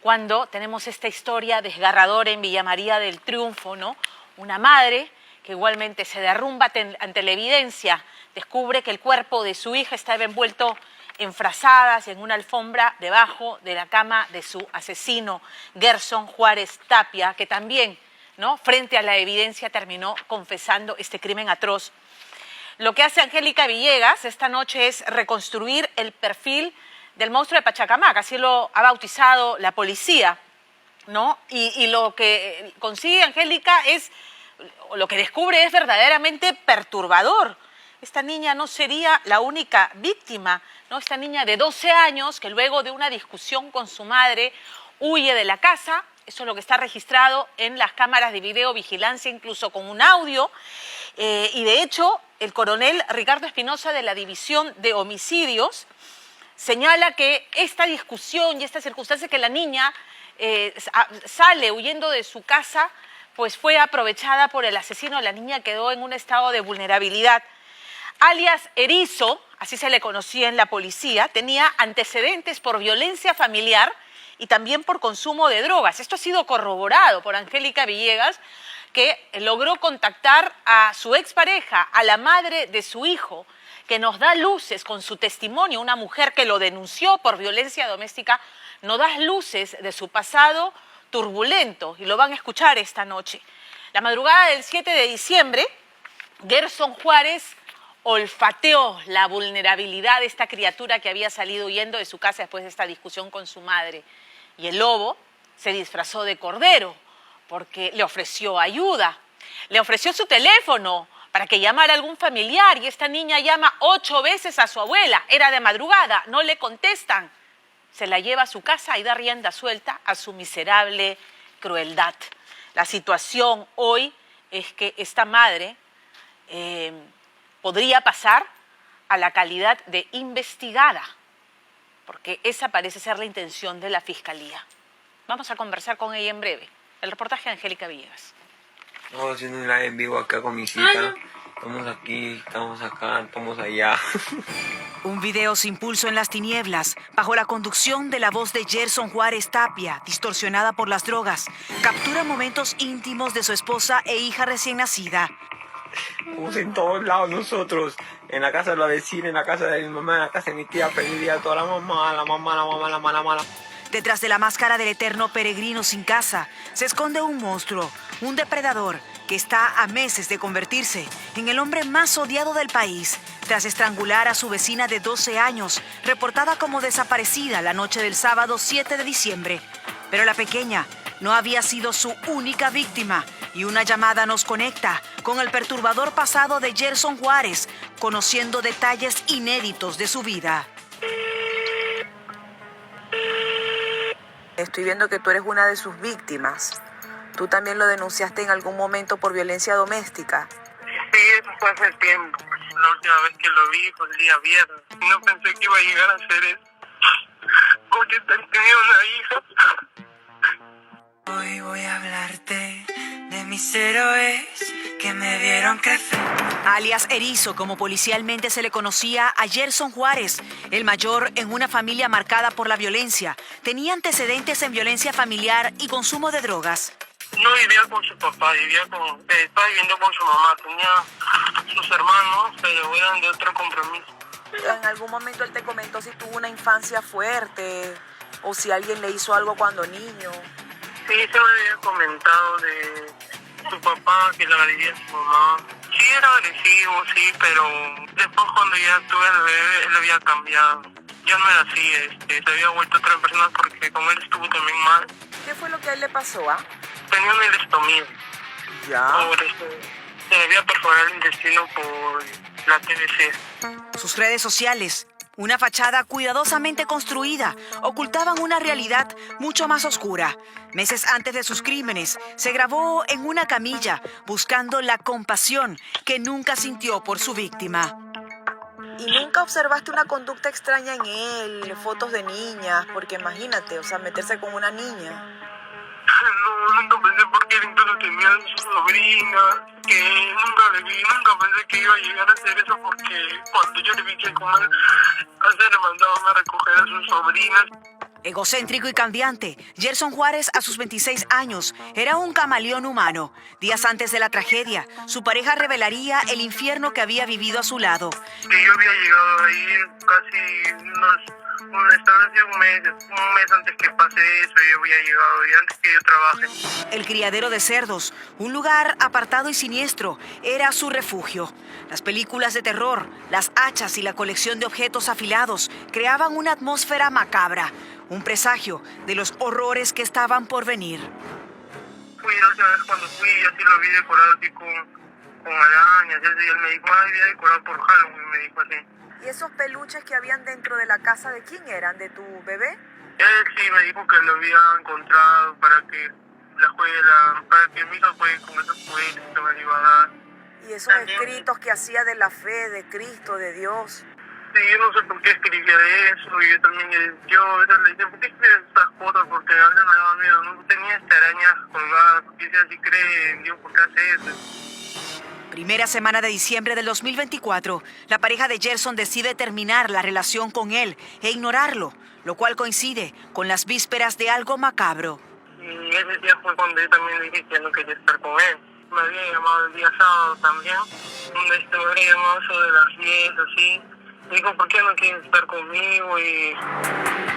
cuando tenemos esta historia desgarradora en Villa María del Triunfo, ¿no? Una madre que igualmente se derrumba ante la evidencia, descubre que el cuerpo de su hija estaba envuelto en frazadas y en una alfombra debajo de la cama de su asesino, Gerson Juárez Tapia, que también, ¿no?, frente a la evidencia terminó confesando este crimen atroz. Lo que hace Angélica Villegas esta noche es reconstruir el perfil del monstruo de Pachacamac, así lo ha bautizado la policía, ¿no? Y lo que consigue Angélica es, lo que descubre es verdaderamente perturbador. Esta niña no sería la única víctima, ¿no? Esta niña de 12 años que luego de una discusión con su madre huye de la casa. Eso es lo que está registrado en las cámaras de videovigilancia, incluso con un audio. Y de hecho, el coronel Ricardo Espinosa de la División de Homicidios señala que esta discusión y esta circunstancia que la niña sale huyendo de su casa, pues fue aprovechada por el asesino. La niña quedó en un estado de vulnerabilidad. Alias Erizo, así se le conocía en la policía, tenía antecedentes por violencia familiar y también por consumo de drogas. Esto ha sido corroborado por Angélica Villegas, que logró contactar a su expareja, a la madre de su hijo, que nos da luces con su testimonio, una mujer que lo denunció por violencia doméstica, nos da luces de su pasado turbulento, y lo van a escuchar esta noche. La madrugada del 7 de diciembre, Gerson Juárez olfateó la vulnerabilidad de esta criatura que había salido huyendo de su casa después de esta discusión con su madre. Y el lobo se disfrazó de cordero porque le ofreció ayuda, le ofreció su teléfono para que llamara a algún familiar, y esta niña llama 8 veces a su abuela, era de madrugada, no le contestan. Se la lleva a su casa y da rienda suelta a su miserable crueldad. La situación hoy es que esta madre podría pasar a la calidad de investigada, porque esa parece ser la intención de la Fiscalía. Vamos a conversar con ella en breve. El reportaje de Angélica Villegas. Estamos haciendo un live en vivo acá con mi hijita. Estamos aquí, estamos acá, estamos allá. Un video sin pulso en las tinieblas, bajo la conducción de la voz de Gerson Juárez Tapia, distorsionada por las drogas, captura momentos íntimos de su esposa e hija recién nacida. Estamos en todos lados nosotros. En la casa de la vecina, en la casa de mi mamá, en la casa de mi tía, perdida toda la mamá, la mamá, la mamá, la mamá, la mamá. Detrás de la máscara del eterno peregrino sin casa, se esconde un monstruo, un depredador que está a meses de convertirse en el hombre más odiado del país, tras estrangular a su vecina de 12 años, reportada como desaparecida la noche del sábado 7 de diciembre. Pero la pequeña no había sido su única víctima, y una llamada nos conecta con el perturbador pasado de Gerson Juárez, conociendo detalles inéditos de su vida. Estoy viendo que tú eres una de sus víctimas. ¿Tú también lo denunciaste en algún momento por violencia doméstica? Sí, eso fue hace tiempo. La última vez que lo vi fue el día viernes. No pensé que iba a llegar a ser eso. Porque tenía una hija. Hoy voy a hablarte de mis héroes que me vieron crecer. Alias Erizo, como policialmente se le conocía a Gerson Juárez, el mayor en una familia marcada por la violencia, tenía antecedentes en violencia familiar y consumo de drogas. No vivía con su papá, estaba viviendo con su mamá. Tenía sus hermanos, pero eran de otro compromiso. ¿En algún momento él te comentó si tuvo una infancia fuerte o si alguien le hizo algo cuando niño? Sí, se me había comentado de su papá, que le agredía a su mamá. Sí, era agresivo, sí, pero después cuando ya tuve el bebé, él había cambiado. Ya no era así, se había vuelto otra persona porque como él estuvo también mal. ¿Qué fue lo que a él le pasó, Tenía una ileostomía. Ya. Por eso se debía perforar el intestino por la TBC. Sus redes sociales, una fachada cuidadosamente construida, ocultaban una realidad mucho más oscura. Meses antes de sus crímenes, se grabó en una camilla, buscando la compasión que nunca sintió por su víctima. ¿Y nunca observaste una conducta extraña en él, fotos de niñas? Porque imagínate, meterse con una niña. No, nunca pensé porque él incluso tenía sus sobrinas, que nunca le vi, nunca pensé que iba a llegar a hacer eso porque cuando yo le vi que como él, a le mandaban a recoger a sus sobrinas. Egocéntrico y cambiante, Gerson Juárez a sus 26 años era un camaleón humano. Días antes de la tragedia, su pareja revelaría el infierno que había vivido a su lado. Que yo había llegado ahí casi estaba hace un mes antes que pase eso, yo había llegado y antes que yo trabaje. El criadero de cerdos, un lugar apartado y siniestro, era su refugio. Las películas de terror, las hachas y la colección de objetos afilados creaban una atmósfera macabra, un presagio de los horrores que estaban por venir. Fui la última vez cuando fui, yo sí lo vi decorado así con arañas, y él me dijo, voy a decorar por Halloween, me dijo así. ¿Y esos peluches que habían dentro de la casa de quién eran? ¿De tu bebé? Él sí me dijo que lo había encontrado para que para que mi hija juegue con esos juguetes que me iba a dar. ¿Y esos escritos que hacía de la fe, de Cristo, de Dios? Sí, yo no sé por qué escribía eso, y yo también, yo a veces le decía, ¿por qué escribes estas cosas? Porque a veces me daba miedo, ¿no? Tenía arañas colgadas, porque decía, si cree en Dios, ¿por qué hace eso? Primera semana de diciembre del 2024, la pareja de Gerson decide terminar la relación con él e ignorarlo, lo cual coincide con las vísperas de algo macabro. Y ese día fue cuando yo también le dije que no quería estar con él. Me había llamado el día sábado también, me había llamado eso de las 10, así. Me dijo, ¿por qué no quieres estar conmigo?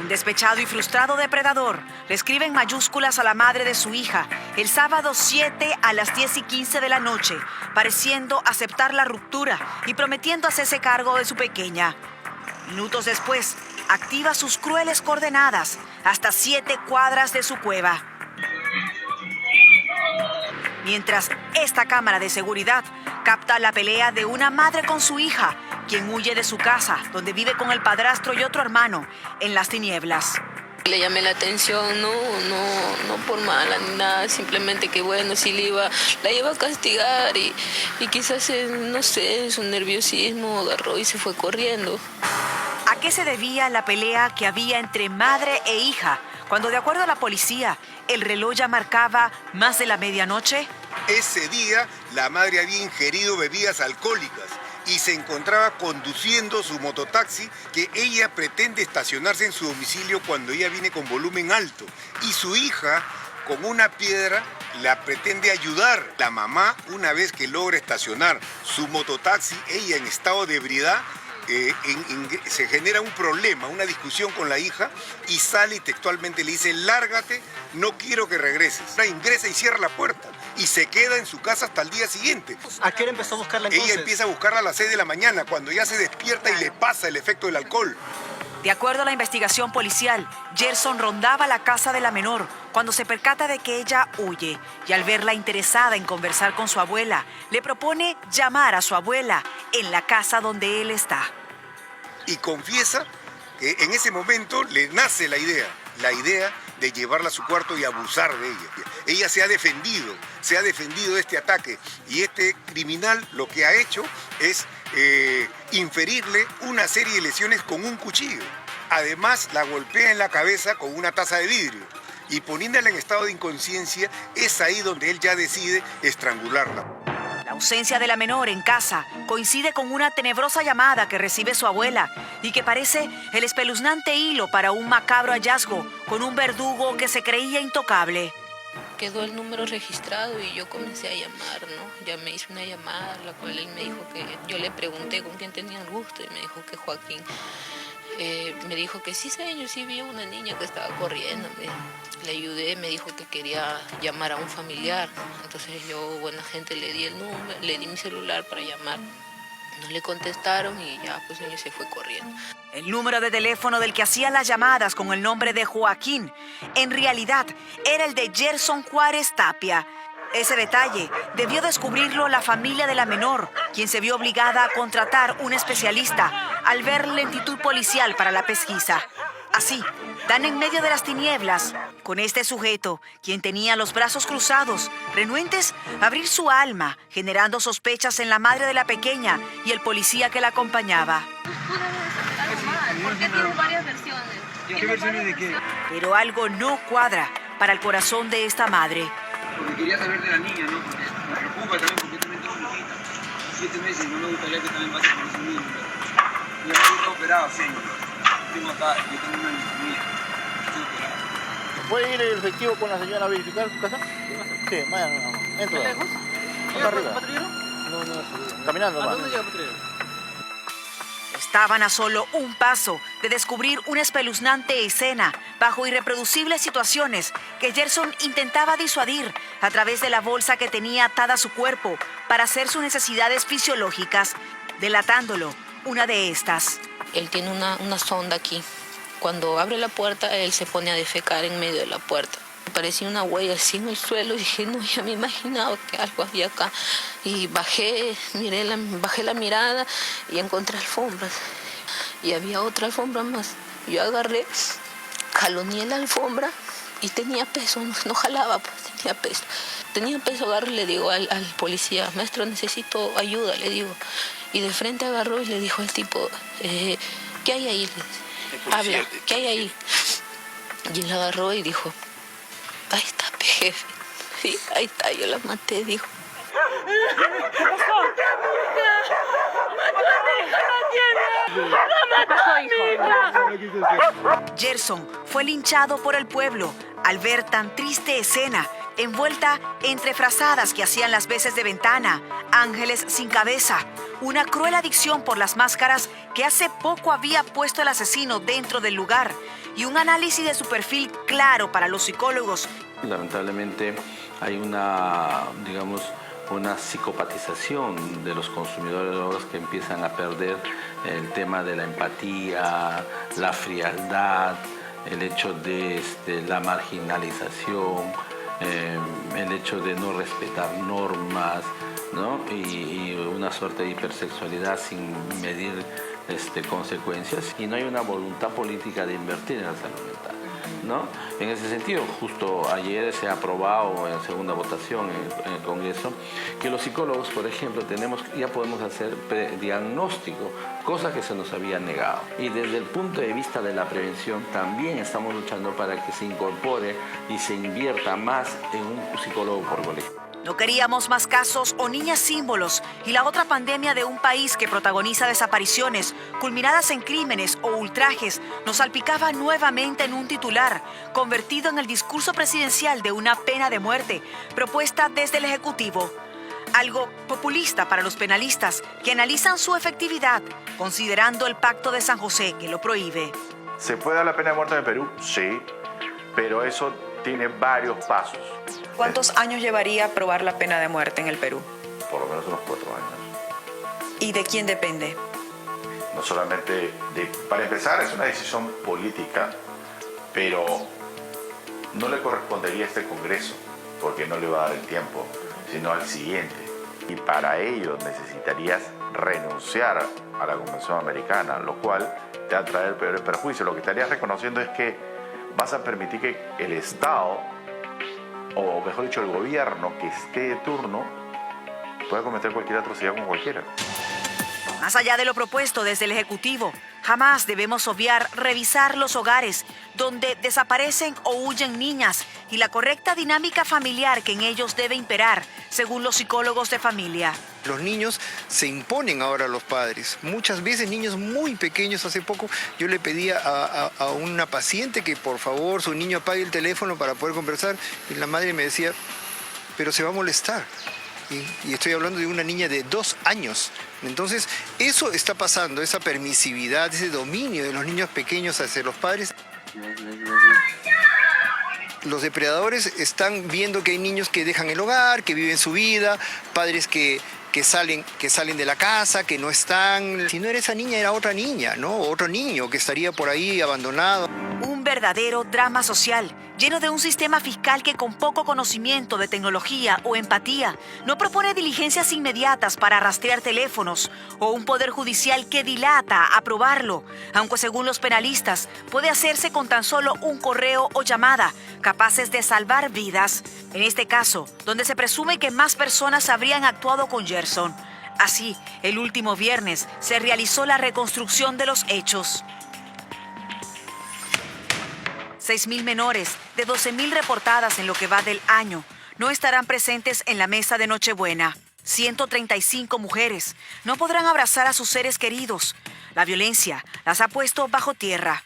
Un despechado y frustrado depredador le escribe en mayúsculas a la madre de su hija el sábado 7 a las 10:15 de la noche, pareciendo aceptar la ruptura y prometiendo hacerse cargo de su pequeña. Minutos después, activa sus crueles coordenadas hasta 7 cuadras de su cueva. Mientras esta cámara de seguridad capta la pelea de una madre con su hija, quien huye de su casa, donde vive con el padrastro y otro hermano, en las tinieblas. Le llamé la atención, no por mala ni nada, simplemente que bueno, si la iba a castigar y quizás, no sé, su nerviosismo agarró y se fue corriendo. ¿A qué se debía la pelea que había entre madre e hija, cuando de acuerdo a la policía, el reloj ya marcaba más de la medianoche? Ese día, la madre había ingerido bebidas alcohólicas y se encontraba conduciendo su mototaxi que ella pretende estacionarse en su domicilio cuando ella viene con volumen alto. Y su hija, con una piedra, la pretende ayudar. La mamá, una vez que logra estacionar su mototaxi, ella en estado de ebriedad, se genera un problema, una discusión con la hija y sale y textualmente le dice, lárgate, no quiero que regreses. Ingresa y cierra la puerta y se queda en su casa hasta el día siguiente. ¿A qué hora empezó a buscarla entonces? Ella empieza a buscarla a las 6 de la mañana, cuando ya se despierta y le pasa el efecto del alcohol. De acuerdo a la investigación policial, Gerson rondaba la casa de la menor cuando se percata de que ella huye y al verla interesada en conversar con su abuela, le propone llamar a su abuela en la casa donde él está. Y confiesa que en ese momento le nace la idea de llevarla a su cuarto y abusar de ella. Ella se ha defendido de este ataque y este criminal lo que ha hecho es inferirle una serie de lesiones con un cuchillo. Además, la golpea en la cabeza con una taza de vidrio y poniéndola en estado de inconsciencia, es ahí donde él ya decide estrangularla. La ausencia de la menor en casa coincide con una tenebrosa llamada que recibe su abuela y que parece el espeluznante hilo para un macabro hallazgo con un verdugo que se creía intocable. Quedó el número registrado y yo comencé a llamar, ¿no? Ya me hice una llamada, la cual él me dijo que... Yo le pregunté con quién tenía el gusto y me dijo que Joaquín. Me dijo que sí, señor, sí vi a una niña que estaba corriendo. Le ayudé, me dijo que quería llamar a un familiar. Entonces yo, buena gente, le di el número, le di mi celular para llamar. No le contestaron y ya, pues él se fue corriendo. El número de teléfono del que hacía las llamadas con el nombre de Joaquín, en realidad era el de Gerson Juárez Tapia. Ese detalle debió descubrirlo la familia de la menor, quien se vio obligada a contratar un especialista al ver lentitud policial para la pesquisa. Así, dan en medio de las tinieblas con este sujeto, quien tenía los brazos cruzados, renuentes a abrir su alma, generando sospechas en la madre de la pequeña y el policía que la acompañaba. ¿Por qué tienes varias versiones? ¿Qué versiones de qué? Pero algo no cuadra para el corazón de esta madre. Porque quería saber de la niña, ¿no? Porque me preocupa también, porque yo también tengo una hijita, 7 meses, no me gustaría que también pase por ese mismo. Yo estoy operado, señor. Tengo acá, yo tengo una neumonía. ¿Puede ir el efectivo con la señora a verificar su casa? Sí, vaya, entra. ¿Está lejos? ¿Está arriba? patrullero? No, caminando. ¿A va. dónde llega el patrullero? Estaban a solo un paso de descubrir una espeluznante escena bajo irreproducibles situaciones que Gerson intentaba disuadir a través de la bolsa que tenía atada a su cuerpo para hacer sus necesidades fisiológicas, delatándolo una de estas. Él tiene una sonda aquí. Cuando abre la puerta, él se pone a defecar en medio de la puerta. Me parecía una huella así en el suelo y dije, no, ya me imaginaba que algo había acá. Y bajé la mirada y encontré alfombras. Y había otra alfombra más. Yo agarré, jaloneé la alfombra y tenía peso, no jalaba, pues tenía peso. Tenía peso, agarré y le digo al policía, maestro, necesito ayuda, le digo. Y de frente agarró y le dijo al tipo, ¿qué hay ahí? Habla, ¿qué hay ahí? Y él agarró y dijo, ahí está, jefe. Sí, ahí está, yo la maté, dijo. ¿Qué pasó? Gerson fue linchado por el pueblo al ver tan triste escena, envuelta entre frazadas que hacían las veces de ventana, ángeles sin cabeza, una cruel adicción por las máscaras que hace poco había puesto el asesino dentro del lugar y un análisis de su perfil claro para los psicólogos. Lamentablemente hay una psicopatización de los consumidores de drogas que empiezan a perder el tema de la empatía, la frialdad, el hecho de la marginalización, el hecho de no respetar normas, ¿no? Y una suerte de hipersexualidad sin medir consecuencias, y no hay una voluntad política de invertir en la salud mental, ¿no? En ese sentido, justo ayer se ha aprobado en segunda votación en el Congreso que los psicólogos, por ejemplo, ya podemos hacer diagnóstico, cosa que se nos había negado. Y desde el punto de vista de la prevención también estamos luchando para que se incorpore y se invierta más en un psicólogo por colegio. No queríamos más casos o niñas símbolos y la otra pandemia de un país que protagoniza desapariciones culminadas en crímenes o ultrajes nos salpicaba nuevamente en un titular convertido en el discurso presidencial de una pena de muerte propuesta desde el Ejecutivo. Algo populista para los penalistas que analizan su efectividad considerando el Pacto de San José que lo prohíbe. ¿Se puede dar la pena de muerte en el Perú? Sí, pero eso tiene varios pasos. ¿Cuántos años llevaría aprobar la pena de muerte en el Perú? Por lo menos unos 4 años. ¿Y de quién depende? No solamente para empezar, es una decisión política, pero no le correspondería a este Congreso, porque no le va a dar el tiempo, sino al siguiente. Y para ello necesitarías renunciar a la Convención Americana, lo cual te va a traer peor perjuicio. Lo que estarías reconociendo es que vas a permitir que el Estado, o mejor dicho, el gobierno que esté de turno, pueda cometer cualquier atrocidad con cualquiera. Más allá de lo propuesto desde el Ejecutivo, jamás debemos obviar revisar los hogares donde desaparecen o huyen niñas y la correcta dinámica familiar que en ellos debe imperar, según los psicólogos de familia. Los niños se imponen ahora a los padres. Muchas veces niños muy pequeños. Hace poco yo le pedí a una paciente que por favor su niño apague el teléfono para poder conversar y la madre me decía, pero se va a molestar. Y estoy hablando de una niña de 2 años. Entonces, eso está pasando, esa permisividad, ese dominio de los niños pequeños hacia los padres. Los depredadores están viendo que hay niños que dejan el hogar, que viven su vida, padres que salen de la casa, que no están. Si no era esa niña, era otra niña, ¿no? Otro niño que estaría por ahí abandonado. Un verdadero drama social, lleno de un sistema fiscal que con poco conocimiento de tecnología o empatía no propone diligencias inmediatas para rastrear teléfonos o un poder judicial que dilata aprobarlo, aunque según los penalistas puede hacerse con tan solo un correo o llamada, capaces de salvar vidas. En este caso, donde se presume que más personas habrían actuado con Gerson. Así, el último viernes se realizó la reconstrucción de los hechos. 6.000 menores de 12.000 reportadas en lo que va del año no estarán presentes en la mesa de Nochebuena. 135 mujeres no podrán abrazar a sus seres queridos. La violencia las ha puesto bajo tierra.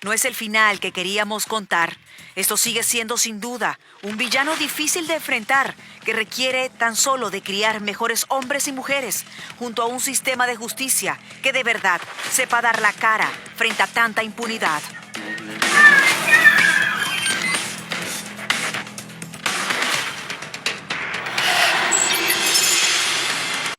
no es el final que queríamos contar. Esto sigue siendo sin duda un villano difícil de enfrentar que requiere tan solo de criar mejores hombres y mujeres junto a un sistema de justicia que de verdad sepa dar la cara frente a tanta impunidad.